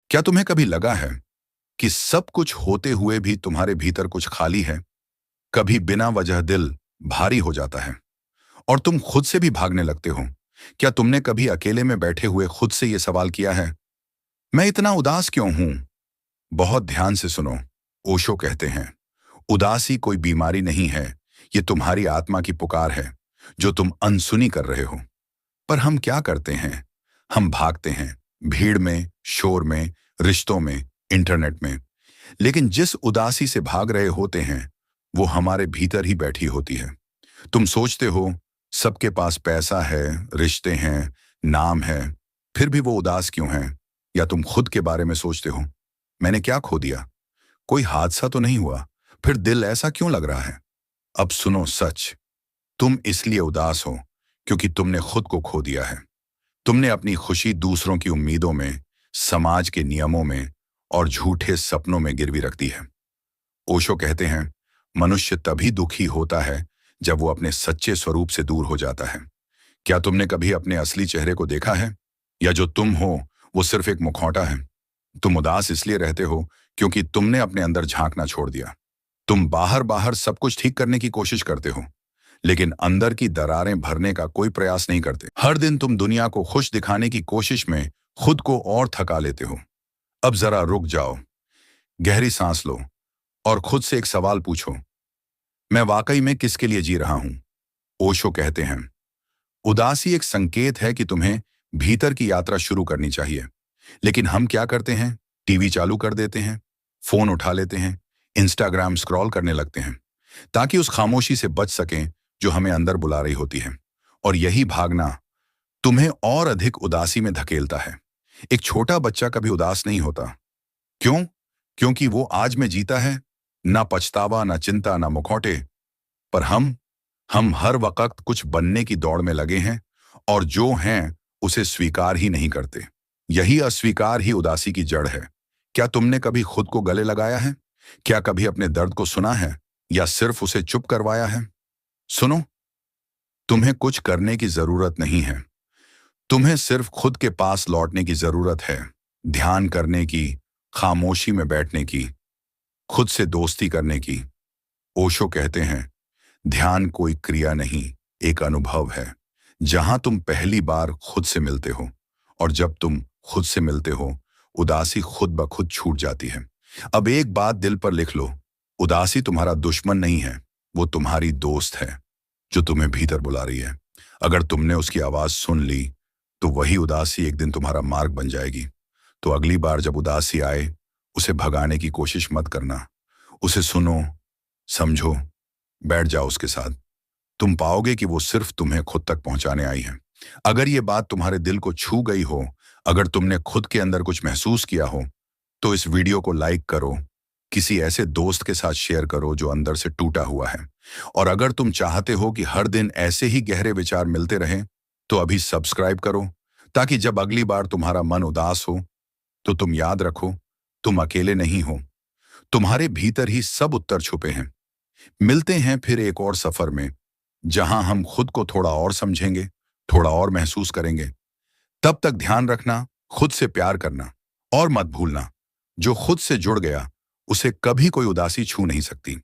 क्या तुम्हें कभी लगा है कि सब कुछ होते हुए भी तुम्हारे भीतर कुछ खाली है? कभी बिना वजह दिल भारी हो जाता है और तुम खुद से भी भागने लगते हो। क्या तुमने कभी अकेले में बैठे हुए खुद से यह सवाल किया है, मैं इतना उदास क्यों हूं? बहुत ध्यान से सुनो। ओशो कहते हैं, उदासी कोई बीमारी नहीं है, ये तुम्हारी आत्मा की पुकार है जो तुम अनसुनी कर रहे हो। पर हम क्या करते हैं? हम भागते हैं, भीड़ में, शोर में, रिश्तों में, इंटरनेट में। लेकिन जिस उदासी से भाग रहे होते हैं वो हमारे भीतर ही बैठी होती है। तुम सोचते हो सबके पास पैसा है, रिश्ते हैं, नाम है, फिर भी वो उदास क्यों हैं? या तुम खुद के बारे में सोचते हो, मैंने क्या खो दिया? कोई हादसा तो नहीं हुआ, फिर दिल ऐसा क्यों लग रहा है? अब सुनो सच, तुम इसलिए उदास हो क्योंकि तुमने खुद को खो दिया है। तुमने अपनी खुशी दूसरों की उम्मीदों में, समाज के नियमों में और झूठे सपनों में गिरवी रख दी है। ओशो कहते हैं, मनुष्य तभी दुखी होता है जब वो अपने सच्चे स्वरूप से दूर हो जाता है। क्या तुमने कभी अपने असली चेहरे को देखा है? या जो तुम हो वो सिर्फ एक मुखौटा है? तुम उदास इसलिए रहते हो क्योंकि तुमने अपने अंदर झांकना छोड़ दिया। तुम बाहर बाहर सब कुछ ठीक करने की कोशिश करते हो, लेकिन अंदर की दरारें भरने का कोई प्रयास नहीं करते। हर दिन तुम दुनिया को खुश दिखाने की कोशिश में खुद को और थका लेते हो। अब जरा रुक जाओ, गहरी सांस लो और खुद से एक सवाल पूछो, मैं वाकई में किसके लिए जी रहा हूं? ओशो कहते हैं, उदासी एक संकेत है कि तुम्हें भीतर की यात्रा शुरू करनी चाहिए। लेकिन हम क्या करते हैं? टीवी चालू कर देते हैं, फोन उठा लेते हैं, इंस्टाग्राम स्क्रॉल करने लगते हैं ताकि उस खामोशी से बच सकें जो हमें अंदर बुला रही होती है। और यही भागना तुम्हें और अधिक उदासी में धकेलता है। एक छोटा बच्चा कभी उदास नहीं होता। क्यों? क्योंकि वो आज में जीता है, ना पछतावा, ना चिंता, ना मुखौटे। पर हम हर वक्त कुछ बनने की दौड़ में लगे हैं और जो हैं उसे स्वीकार ही नहीं करते। यही अस्वीकार ही उदासी की जड़ है। क्या तुमने कभी खुद को गले लगाया है? क्या कभी अपने दर्द को सुना है या सिर्फ उसे चुप करवाया है? सुनो, तुम्हें कुछ करने की जरूरत नहीं है। तुम्हें सिर्फ खुद के पास लौटने की जरूरत है। ध्यान करने की, खामोशी में बैठने की, खुद से दोस्ती करने की। ओशो कहते हैं, ध्यान कोई क्रिया नहीं, एक अनुभव है जहां तुम पहली बार खुद से मिलते हो। और जब तुम खुद से मिलते हो, उदासी खुद ब खुद छूट जाती है। अब एक बात दिल पर लिख लो, उदासी तुम्हारा दुश्मन नहीं है, वो तुम्हारी दोस्त है जो तुम्हें भीतर बुला रही है। अगर तुमने उसकी आवाज सुन ली तो वही उदासी एक दिन तुम्हारा मार्ग बन जाएगी। तो अगली बार जब उदासी आए, उसे भगाने की कोशिश मत करना। उसे सुनो, समझो, बैठ जाओ उसके साथ। तुम पाओगे कि वो सिर्फ तुम्हें खुद तक पहुंचाने आई है। अगर ये बात तुम्हारे दिल को छू गई हो, अगर तुमने खुद के अंदर कुछ महसूस किया हो, तो इस वीडियो को लाइक करो, किसी ऐसे दोस्त के साथ शेयर करो जो अंदर से टूटा हुआ है। और अगर तुम चाहते हो कि हर दिन ऐसे ही गहरे विचार मिलते रहें, तो अभी सब्सक्राइब करो, ताकि जब अगली बार तुम्हारा मन उदास हो तो तुम याद रखो, तुम अकेले नहीं हो। तुम्हारे भीतर ही सब उत्तर छुपे हैं। मिलते हैं फिर एक और सफर में, जहां हम खुद को थोड़ा और समझेंगे, थोड़ा और महसूस करेंगे। तब तक ध्यान रखना, खुद से प्यार करना और मत भूलना, जो खुद से जुड़ गया उसे कभी कोई उदासी छू नहीं सकती।